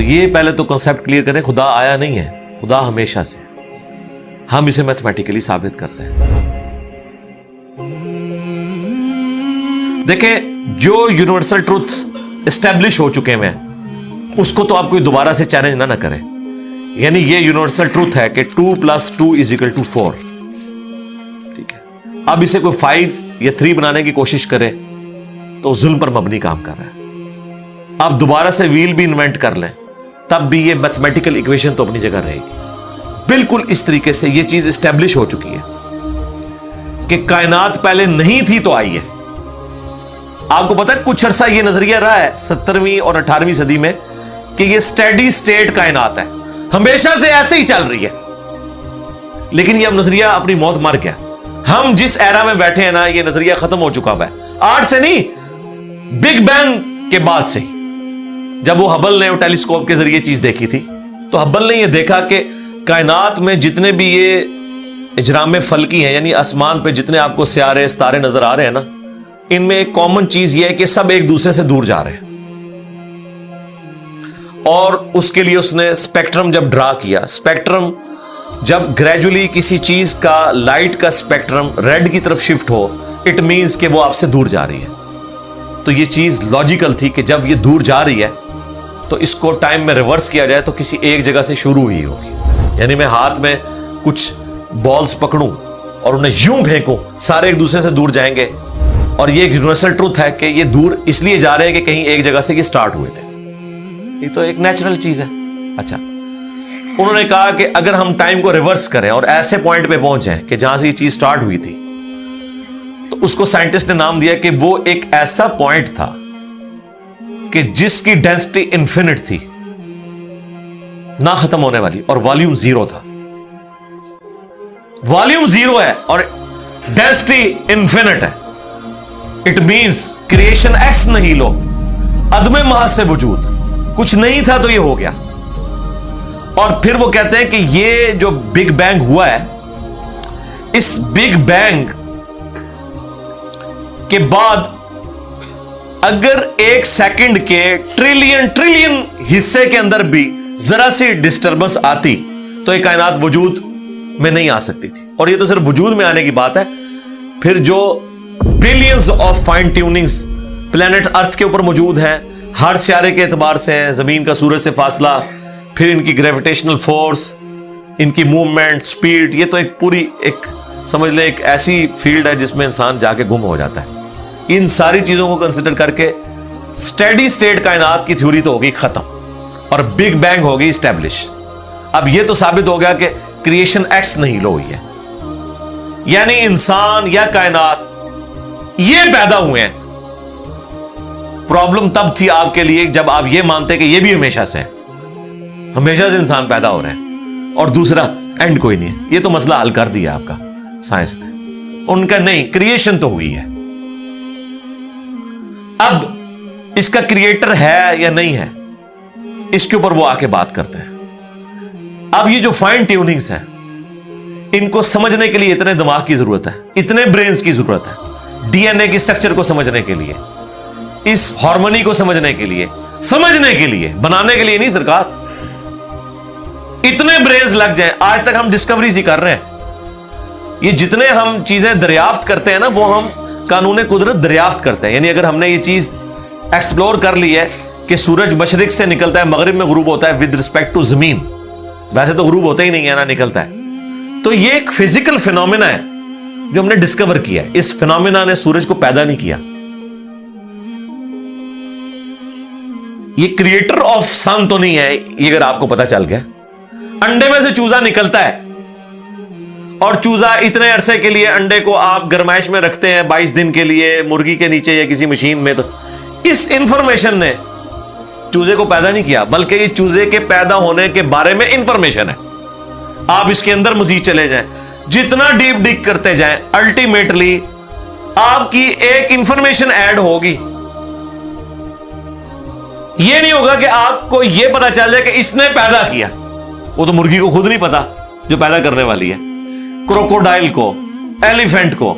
تو یہ پہلے تو کنسپٹ کلیئر کریں, خدا آیا نہیں ہے, خدا ہمیشہ سے, ہم اسے میتھمیٹیکلی ثابت کرتے ہیں. دیکھیں جو یونیورسل ٹروتھ اسٹیبلش ہو چکے ہیں اس کو تو آپ کوئی دوبارہ سے چیلنج نہ کریں. یعنی یہ یونیورسل ٹروتھ ہے کہ 2 + 2 = 4. ٹھیک ہے, اب اسے کوئی 5 یا 3 بنانے کی کوشش کرے تو ظلم پر مبنی کام کر رہا ہے. آپ دوبارہ سے ویل بھی انوینٹ کر لیں تب بھی یہ میتھمیٹیکل ایکویشن تو اپنی جگہ رہے گی. بالکل اس طریقے سے یہ چیز اسٹیبلش ہو چکی ہے کہ کائنات پہلے نہیں تھی تو آئی ہے. آپ کو پتا ہے کچھ عرصہ یہ نظریہ رہا ہے 17ویں اور 18ویں صدی میں کہ یہ سٹیڈی سٹیٹ کائنات ہے, ہمیشہ سے ایسے ہی چل رہی ہے. لیکن یہ اب نظریہ اپنی موت مر گیا. ہم جس ایرا میں بیٹھے ہیں نا, یہ نظریہ ختم ہو چکا ہے. آج سے نہیں, بگ بینگ کے بعد سے ہی, جب وہ ہبل نے وہ ٹیلیسکوپ کے ذریعے چیز دیکھی تھی تو ہبل نے یہ دیکھا کہ کائنات میں جتنے بھی یہ اجرام فلکی ہیں, یعنی آسمان پہ جتنے آپ کو سیارے ستارے نظر آ رہے ہیں نا, ان میں ایک کامن چیز یہ ہے کہ سب ایک دوسرے سے دور جا رہے ہیں. اور اس کے لیے اس نے اسپیکٹرم جب ڈرا کیا, اسپیکٹرم جب گریجولی کسی چیز کا لائٹ کا اسپیکٹرم ریڈ کی طرف شفٹ ہو, اٹ مینز کہ وہ آپ سے دور جا رہی ہے. تو یہ چیز لاجیکل تھی کہ جب یہ دور جا رہی ہے تو اس کو ٹائم میں ریورس کیا جائے تو کسی ایک جگہ سے شروع ہی ہوگی. یعنی میں ہاتھ میں کچھ بالز پکڑوں اور انہیں یوں پھینکوں, سارے ایک دوسرے سے دور جائیں گے. اور یہ ایک یونیورسل ٹروتھ ہے کہ یہ دور اس لیے جا رہے ہیں کہ کہیں ایک جگہ سے یہ سٹارٹ ہوئے تھے. یہ تو ایک نیچرل چیز ہے. اچھا, انہوں نے کہا کہ اگر ہم ٹائم کو ریورس کریں اور ایسے پوائنٹ پہ پہنچیں کہ جہاں سے یہ چیز سٹارٹ ہوئی تھی, تو اس کو سائنٹسٹ نے نام دیا کہ وہ ایک ایسا پوائنٹ تھا کہ جس کی ڈینسٹی انفینٹ تھی, نہ ختم ہونے والی, اور والیوم 0 تھا. والیوم 0 ہے اور ڈینسٹی انفینٹ ہے. اٹ مینز کریشن ایکس نہیں لو, عدم محض سے وجود, کچھ نہیں تھا تو یہ ہو گیا. اور پھر وہ کہتے ہیں کہ یہ جو بگ بینگ ہوا ہے, اس بگ بینگ کے بعد اگر 1 سیکنڈ کے ٹریلین حصے کے اندر بھی ذرا سی ڈسٹربنس آتی تو یہ کائنات وجود میں نہیں آ سکتی تھی. اور یہ تو صرف وجود میں آنے کی بات ہے. پھر جو billions of fine tunings planet earth کے اوپر موجود ہیں, ہر سیارے کے اعتبار سے ہیں, زمین کا سورج سے فاصلہ, پھر ان کی گریویٹیشنل فورس, ان کی موومنٹ, سپیڈ, یہ تو ایک پوری ایک سمجھ لیں ایک ایسی فیلڈ ہے جس میں انسان جا کے گم ہو جاتا ہے. ان ساری چیزوں کو کنسیڈر کر کے سٹیڈی سٹیٹ کائنات کی تھیوری تو ہوگی ختم اور بگ بینگ ہوگی اسٹیبلش. اب یہ تو ثابت ہو گیا کہ کریشن ایکس نہیں لو ہوئی ہے, یعنی انسان یا کائنات یہ پیدا ہوئے ہیں. پرابلم تب تھی آپ کے لیے جب آپ یہ مانتے کہ یہ بھی ہمیشہ سے ہیں, ہمیشہ سے انسان پیدا ہو رہے ہیں اور دوسرا اینڈ کوئی نہیں ہے. یہ تو مسئلہ حل کر دیا آپ کا سائنس نے. ان کا نہیں, کریشن تو ہوئی ہے. اب اس کا کریٹر ہے یا نہیں ہے, اس کے اوپر وہ آ کے بات کرتے ہیں. اب یہ جو فائن ٹیوننگز ہیں, ان کو سمجھنے کے لیے اتنے دماغ کی ضرورت ہے, اتنے برینز کی ضرورت ہے. ڈی این اے کی سٹرکچر کو سمجھنے کے لیے, اس ہارمونی کو سمجھنے کے لیے, بنانے کے لیے نہیں سرکار. اتنے برینز لگ جائیں. آج تک ہم ڈسکوریز ہی کر رہے ہیں. یہ جتنے ہم چیزیں دریافت کرتے ہیں نا, وہ ہم قانون قدرت دریافت کرتے ہیں. یعنی اگر ہم نے یہ چیز ایکسپلور کر لی ہے کہ سورج مشرق سے نکلتا ہے, مغرب میں غروب ہوتا ہے ود رسپیکٹ ٹو زمین, ویسے تو غروب ہوتا ہی نہیں ہے نا, نکلتا ہے. تو یہ ایک فزیکل فینومینا ہے جو ہم نے ڈسکور کیا ہے. اس فینومینا نے سورج کو پیدا نہیں کیا. یہ کریٹر آف سن تو نہیں ہے, یہ اگر آپ کو پتا چل گیا. انڈے میں سے چوزا نکلتا ہے اور چوزا اتنے عرصے کے لیے انڈے کو آپ گرمائش میں رکھتے ہیں 22 دن کے لیے مرغی کے نیچے یا کسی مشین میں. تو اس انفارمیشن نے چوزے کو پیدا نہیں کیا, بلکہ یہ چوزے کے پیدا ہونے کے بارے میں انفارمیشن ہے. آپ اس کے اندر مزید چلے جائیں, جتنا ڈیپ ڈگ کرتے جائیں, الٹیمیٹلی آپ کی ایک انفارمیشن ایڈ ہوگی. یہ نہیں ہوگا کہ آپ کو یہ پتا چل جائے کہ اس نے پیدا کیا. وہ تو مرغی کو خود نہیں پتا جو پیدا کرنے والی ہے, کروکوڈائل کو, ایلیفینٹ کو,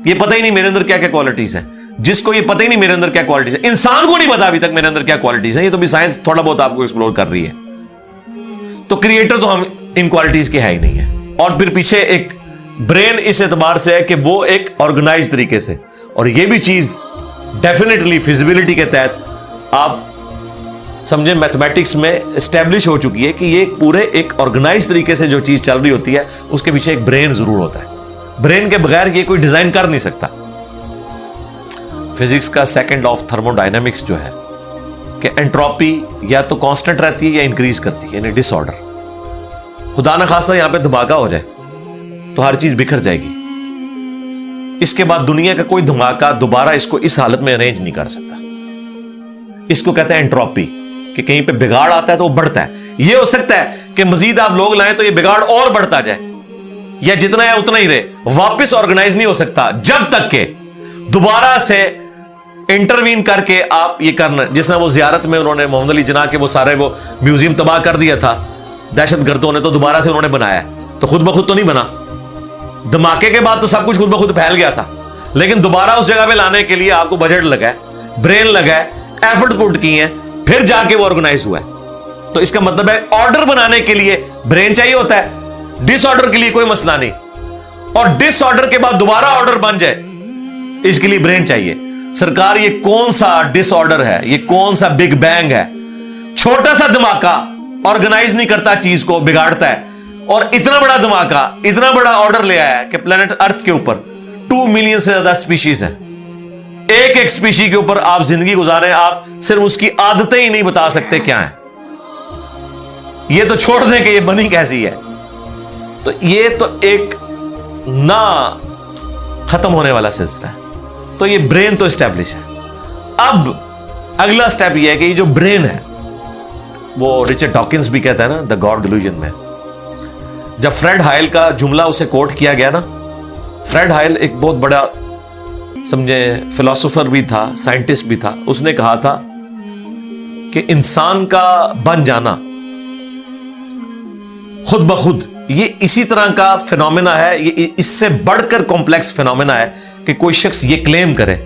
یہ پتہ ہی نہیں میرے اندر کیا کیا کوالٹیز ہیں. جس کو یہ پتہ ہی نہیں میرے اندر کیا کوالٹیز ہیں, انسان کو نہیں پتا ابھی تک میرے اندر کیا کوالٹیز ہیں, یہ تو بھی سائنس تھوڑا بہت آپ کو ایکسپلور کر رہی ہے. تو کریٹر تو ہم ان کوالٹیز کے ہے ہی نہیں ہے. اور پھر پیچھے ایک برین اس اعتبار سے ہے کہ وہ ایک آرگنائز طریقے سے, اور یہ بھی چیز ڈیفینیٹلی فیزیبلٹی کے تحت آپ سمجھیں میتھمیٹکس میں اسٹیبلش ہو چکی ہے کہ یہ پورے ایک آرگنائز طریقے سے جو چیز چل رہی ہوتی ہے اس کے پیچھے ایک برین ضرور ہوتا ہے. برین کے بغیر یہ کوئی ڈیزائن کر نہیں سکتا. فزکس کا second law of thermo dynamics جو ہے کہ انٹروپی یا تو کانسٹنٹ رہتی ہے یا انکریز کرتی ہے, یعنی ڈس آرڈر. خدا نہ خواستہ یہاں پہ دھماکہ ہو جائے تو ہر چیز بکھر جائے گی. اس کے بعد دنیا کا کوئی دھماکہ دوبارہ اس کو اس حالت میں ارینج نہیں کر سکتا. اس کو کہتے ہیں انٹروپی, کہ کہیں پہ بگاڑ آتا ہے تو وہ بڑھتا ہے. یہ ہو سکتا ہے کہ مزید آپ لوگ لائیں تو یہ بگاڑ اور بڑھتا جائے, یا جتنا ہے اتنا ہی رہے, واپس آرگنائز نہیں ہو سکتا جب تک کہ دوبارہ سے انٹروین کر کے آپ یہ کرنا. جس طرح وہ زیارت میں انہوں نے محمد علی جناح کے وہ سارے وہ میوزیم تباہ کر دیا تھا دہشت گردوں نے, تو دوبارہ سے انہوں نے بنایا, تو خود بخود تو نہیں بنا. دھماکے کے بعد تو سب کچھ خود بخود پھیل گیا تھا, لیکن دوبارہ اس جگہ پہ لانے کے لیے آپ کو بجٹ لگا ہے, برین لگا ہے, ایفرٹ پٹ کی ہیں, پھر جا کے وہ آرگنائز ہوا ہے. تو اس کا مطلب ہے آرڈر بنانے کے لیے برین چاہیے ہوتا ہے, ڈس آرڈر کے لیے کوئی مسئلہ نہیں. اور ڈس آرڈر کے بعد دوبارہ آرڈر بن جائے اس کے لیے برین چاہیے. سرکار یہ کون سا ڈس آرڈر ہے, یہ کون سا بگ بینگ ہے؟ چھوٹا سا دھماکہ آرگنائز نہیں کرتا, چیز کو بگاڑتا ہے. اور اتنا بڑا دھماکہ اتنا بڑا آرڈر لے آیا ہے کہ پلانٹ ارتھ کے اوپر 2 ملین سے زیادہ سپیشیز ہیں. ایک ایک سپیشی کے اوپر آپ زندگی گزارے, آپ صرف اس کی عادتیں ہی نہیں بتا سکتے کیا ہیں. یہ تو چھوڑ دیں کہ یہ بنی کیسی ہے. تو یہ تو ایک نہ ختم ہونے والا سلسلہ ہے. تو یہ برین تو اسٹیبلش ہے. اب اگلا سٹیپ یہ ہے کہ یہ جو برین ہے, وہ رچرڈ ڈاکنز بھی کہتا ہے نا دا گاڈ ڈیلوژن میں, جب فریڈ ہائل کا جملہ اسے کوٹ کیا گیا نا, فریڈ ہائل ایک بہت بڑا سمجھے فلاسفر بھی تھا, سائنٹسٹ بھی تھا. اس نے کہا تھا کہ انسان کا بن جانا خود بخود یہ اسی طرح کا فینومینا ہے, یہ اس سے بڑھ کر کمپلیکس فینومینا ہے کہ کوئی شخص یہ کلیم کرے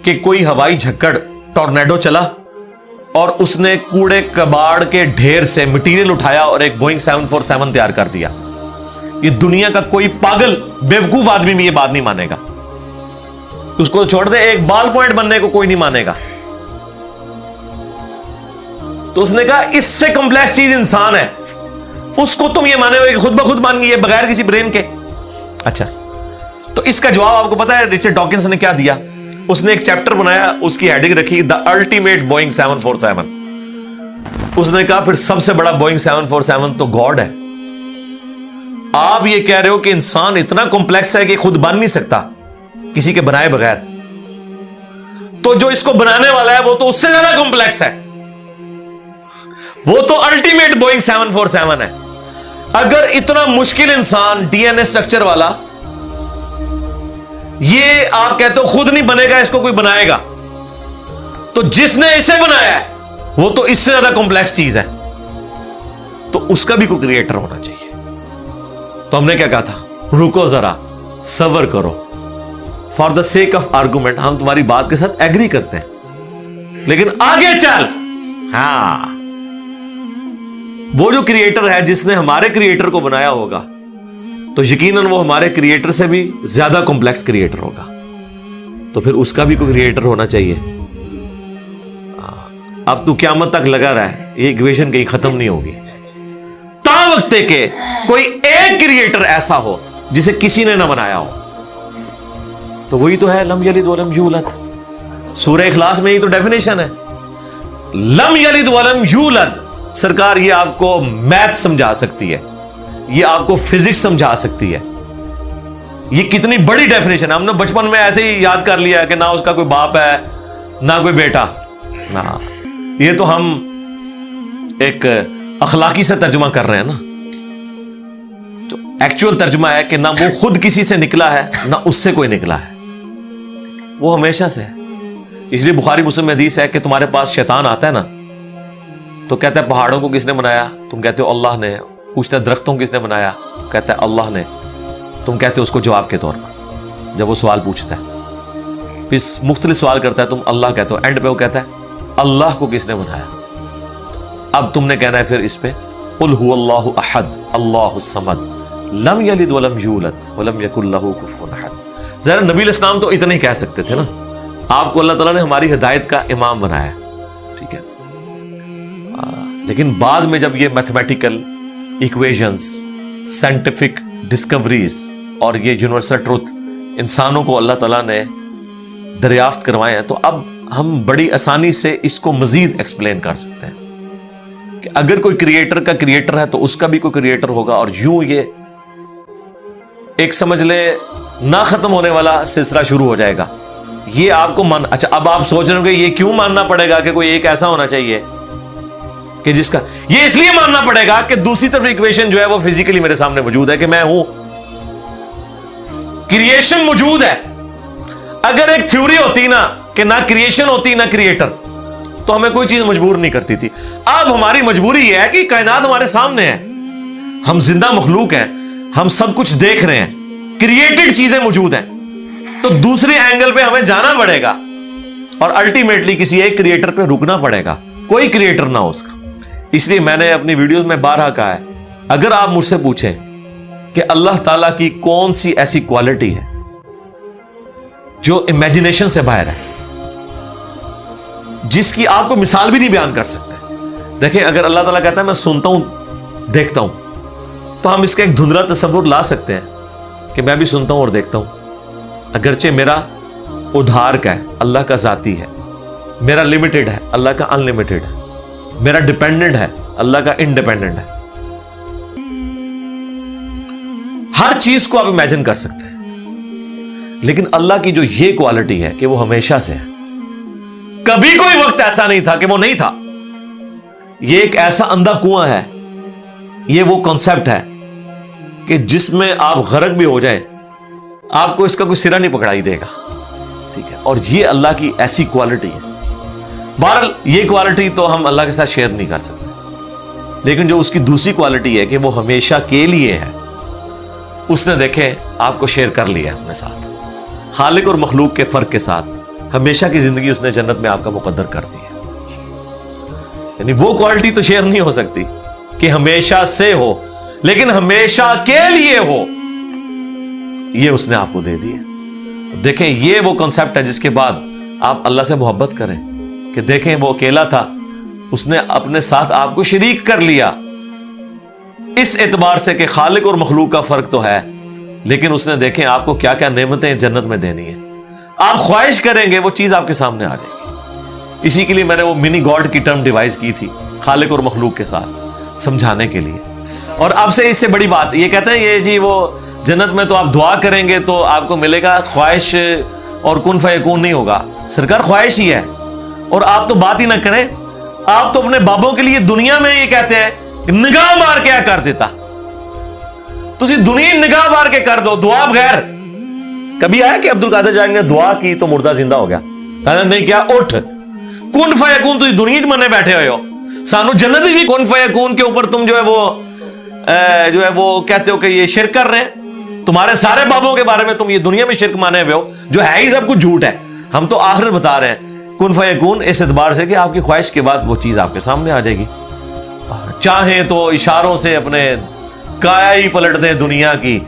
کہ کوئی ہوائی جھکڑ ٹورنیڈو چلا اور اس نے کوڑے کباڑ کے ڈھیر سے مٹیریل اٹھایا اور ایک بوئنگ 747 تیار کر دیا. یہ دنیا کا کوئی پاگل بیوقوف آدمی بھی یہ بات نہیں مانے گا. اس کو چھوڑ دے, ایک بال پوائنٹ بننے کو کوئی نہیں مانے گا. تو اس نے کہا اس سے کمپلیکس چیز انسان ہے, اس کو تم یہ مانے ہوئے کہ خود بخود مان گئی ہے بغیر کسی برین کے. اچھا, تو اس کا جواب آپ کو پتا ہے رچرڈ ڈاکنز نے کیا دیا؟ اس نے ایک چیپٹر بنایا, اس کی ہیڈنگ رکھی دا الٹیمیٹ بوئنگ 747. اس نے کہا پھر سب سے بڑا بوئنگ 747 تو گاڈ ہے. آپ یہ کہہ رہے ہو کہ انسان اتنا کمپلیکس ہے کہ خود بن نہیں سکتا کسی کے بنائے بغیر, تو جو اس کو بنانے والا ہے وہ تو اس سے زیادہ کمپلیکس ہے, وہ تو الٹیمیٹ بوئنگ 747 ہے. اگر اتنا مشکل انسان ڈی این اے اسٹرکچر والا یہ آپ کہتے ہو خود نہیں بنے گا, اس کو کوئی بنائے گا, تو جس نے اسے بنایا ہے وہ تو اس سے زیادہ کمپلیکس چیز ہے, تو اس کا بھی کوئی کریٹر ہونا چاہیے. تو ہم نے کیا کہا تھا, رکو ذرا صبر کرو, for the sake of argument ہم تمہاری بات کے ساتھ ایگری کرتے ہیں, لیکن آگے چل. ہاں, وہ جو کریٹر ہے جس نے ہمارے کریٹر کو بنایا ہوگا تو یقیناً وہ ہمارے کریٹر سے بھی زیادہ کمپلیکس کریٹر ہوگا, تو پھر اس کا بھی کوئی کریٹر ہونا چاہیے. اب تو قیامت تک لگا رہا ہے, یہ ایکویشن کہیں ختم نہیں ہوگی تا وقت کہ کوئی ایک کریٹر ایسا ہو جسے کسی نے نہ بنایا ہو. تو وہی تو ہے لم یلد ولم یولد. سورہ اخلاص میں ہی تو ڈیفینیشن ہے, لم یلد ولم یولد. سرکار یہ آپ کو میتھ سمجھا سکتی ہے, یہ آپ کو فزکس سمجھا سکتی ہے. یہ کتنی بڑی ڈیفینیشن ہے. ہم نے بچپن میں ایسے ہی یاد کر لیا کہ نہ اس کا کوئی باپ ہے نہ کوئی بیٹا. یہ تو ہم ایک اخلاقی سے ترجمہ کر رہے ہیں نا, تو ایکچوئل ترجمہ ہے کہ نہ وہ خود کسی سے نکلا ہے نہ اس سے کوئی نکلا ہے, وہ ہمیشہ سے ہے. اس لیے بخاری مسلم میں حدیث ہے کہ تمہارے پاس شیطان آتا ہے نا تو کہتا ہے پہاڑوں کو کس نے بنایا؟ تم کہتے ہو اللہ نے. پوچھتا ہے درختوں کو کس نے بنایا؟ کہتا ہے اللہ نے. تم کہتے ہو اس کو جواب کے طور پر جب وہ سوال پوچھتا ہے، پھر مختلف سوال کرتا ہے، تم اللہ کہتے ہو، اینڈ پہ وہ کہتا ہے اللہ کو کس نے بنایا؟ اب تم نے کہنا ہے پھر اس پہ قل هو اللہ احد اللہ الصمد لم یلد ولم یولد ولم یکن لہ کفوا احد۔ ذرا نبی علیہ السلام تو اتنا ہی کہہ سکتے تھے نا، آپ کو اللہ تعالیٰ نے ہماری ہدایت کا امام بنایا، ٹھیک ہے، لیکن بعد میں جب یہ میتھمیٹیکل ایکویشنز، سائنٹیفک ڈسکوریز اور یہ یونیورسل ٹروتھ انسانوں کو اللہ تعالیٰ نے دریافت کروائے ہیں، تو اب ہم بڑی آسانی سے اس کو مزید ایکسپلین کر سکتے ہیں کہ اگر کوئی کریٹر کا کریٹر ہے تو اس کا بھی کوئی کریٹر ہوگا، اور یوں یہ ایک سمجھ لے نہ ختم ہونے والا سلسلہ شروع ہو جائے گا۔ یہ آپ کو اچھا اب آپ سوچ رہے ہوں کہ یہ کیوں ماننا پڑے گا کہ کوئی ایک ایسا ہونا چاہیے کہ جس کا، یہ اس لیے ماننا پڑے گا کہ دوسری طرف ایکویشن جو ہے وہ فزیکلی میرے سامنے موجود ہے کہ میں ہوں، کریشن موجود ہے۔ اگر ایک تھیوری ہوتی نا کہ نہ کریشن ہوتی نہ کریٹر تو ہمیں کوئی چیز مجبور نہیں کرتی تھی۔ اب ہماری مجبوری یہ ہے کہ کائنات ہمارے سامنے ہے، ہم زندہ مخلوق ہیں، ہم سب کچھ دیکھ رہے ہیں، کریٹڈ چیزیں موجود ہیں، تو دوسرے اینگل پہ ہمیں جانا پڑے گا اور الٹیمیٹلی کسی ایک کریٹر پہ رکنا پڑے گا، کوئی کریٹر نہ ہو اس کا۔ اس لیے میں نے اپنی ویڈیوز میں بارہا کہا ہے، اگر آپ مجھ سے پوچھیں کہ اللہ تعالیٰ کی کون سی ایسی کوالٹی ہے جو امیجنیشن سے باہر ہے، جس کی آپ کو مثال بھی نہیں بیان کر سکتے۔ دیکھیں اگر اللہ تعالیٰ کہتا ہے میں سنتا ہوں دیکھتا ہوں، تو ہم اس کا ایک دھندلا تصور لا سکتے ہیں کہ میں بھی سنتا ہوں اور دیکھتا ہوں، اگرچہ میرا ادھار کا ہے، اللہ کا ذاتی ہے، میرا لمیٹڈ ہے، اللہ کا ان لمیٹڈ ہے، میرا ڈیپینڈنٹ ہے، اللہ کا انڈیپینڈنٹ ہے۔ ہر چیز کو آپ امیجن کر سکتے ہیں، لیکن اللہ کی جو یہ کوالٹی ہے کہ وہ ہمیشہ سے ہے، کبھی کوئی وقت ایسا نہیں تھا کہ وہ نہیں تھا۔ یہ ایک ایسا اندھا کنواں ہے، یہ وہ کانسیپٹ ہے کہ جس میں آپ غرق بھی ہو جائیں آپ کو اس کا کوئی سرا نہیں پکڑائی دے گا، ٹھیک ہے، اور یہ اللہ کی ایسی کوالٹی ہے۔ بہرحال یہ کوالٹی تو ہم اللہ کے ساتھ شیئر نہیں کر سکتے، لیکن جو اس کی دوسری کوالٹی ہے کہ وہ ہمیشہ کے لیے ہے، اس نے دیکھیں آپ کو شیئر کر لیا ہے اپنے ساتھ، خالق اور مخلوق کے فرق کے ساتھ ہمیشہ کی زندگی اس نے جنت میں آپ کا مقدر کر دی ہے۔ یعنی وہ کوالٹی تو شیئر نہیں ہو سکتی کہ ہمیشہ سے ہو، لیکن ہمیشہ کے لیے ہو، یہ اس نے آپ کو دے دی ہے۔ دیکھیں یہ وہ کنسپٹ ہے جس کے بعد آپ اللہ سے محبت کریں کہ دیکھیں وہ اکیلا تھا، اس نے اپنے ساتھ آپ کو شریک کر لیا، اس اعتبار سے کہ خالق اور مخلوق کا فرق تو ہے، لیکن اس نے دیکھیں آپ کو کیا کیا نعمتیں جنت میں دینی ہیں، آپ خواہش کریں گے وہ چیز آپ کے سامنے آ جائے گی۔ اسی کے لیے میں نے وہ منی گاڈ کی ٹرم ڈیوائز کی تھی خالق اور مخلوق کے ساتھ سمجھانے کے لیے۔ اور اب سے اس سے بڑی بات یہ کہتے ہیں یہ جی وہ جنت میں تو آپ دعا کریں گے تو آپ کو ملے گا، خواہش اور کن فیکون نہیں ہوگا۔ سرکار خواہش ہی ہے، اور آپ تو بات ہی نہ کریں، آپ تو اپنے بابوں کے لیے دنیا میں یہ کہتے ہیں نگاہ مار کے کر دیتا، تسی دنیا نگاہ مار کے کر دو دعا بغیر۔ کبھی آیا کہ عبد القادر جانی نے دعا کی تو مردہ زندہ ہو گیا؟ کہا نہیں کیا، اٹھ کن فیکون، تسی دنیا کے منے بیٹھے ہوئے ہو، سانو جنت بھی کن فیکون کے اوپر تم جو ہے وہ کہتے ہو کہ یہ شرک کر رہے ہیں، تمہارے سارے بابوں کے بارے میں تم یہ دنیا میں شرک مانے ہوئے ہو جو ہے ہی سب کچھ جھوٹ ہے، ہم تو آخرت بتا رہے ہیں کن فیکون، اس اعتبار سے کہ آپ کی خواہش کے بعد وہ چیز آپ کے سامنے آ جائے گی۔ چاہیں تو اشاروں سے اپنے کایا ہی پلٹ دیں دنیا کی،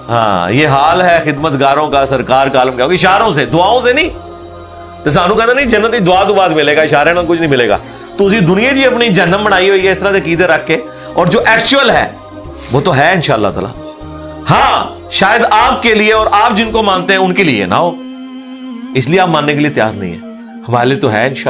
ہاں یہ حال ہے خدمت گاروں کا، سرکار کا عالم کیا ہوگا، اشاروں سے، دعاؤں سے نہیں۔ تو سانو کہتا نہیں جنت دعا تو بعد ملے گا، اشارے نہ کچھ نہیں ملے گا۔ تو اسی دنیا جی اپنی جہنم بنائی ہوئی ہے اس طرح سے عقیدے رکھ کے، اور جو ایکچوئل ہے وہ تو ہے انشاءاللہ تعالی۔ ہاں شاید آپ کے لیے اور آپ جن کو مانتے ہیں ان کے لیے نہ ہو، اس لیے آپ ماننے کے لیے تیار نہیں ہے، ہمارے لیے تو ہے انشاءاللہ۔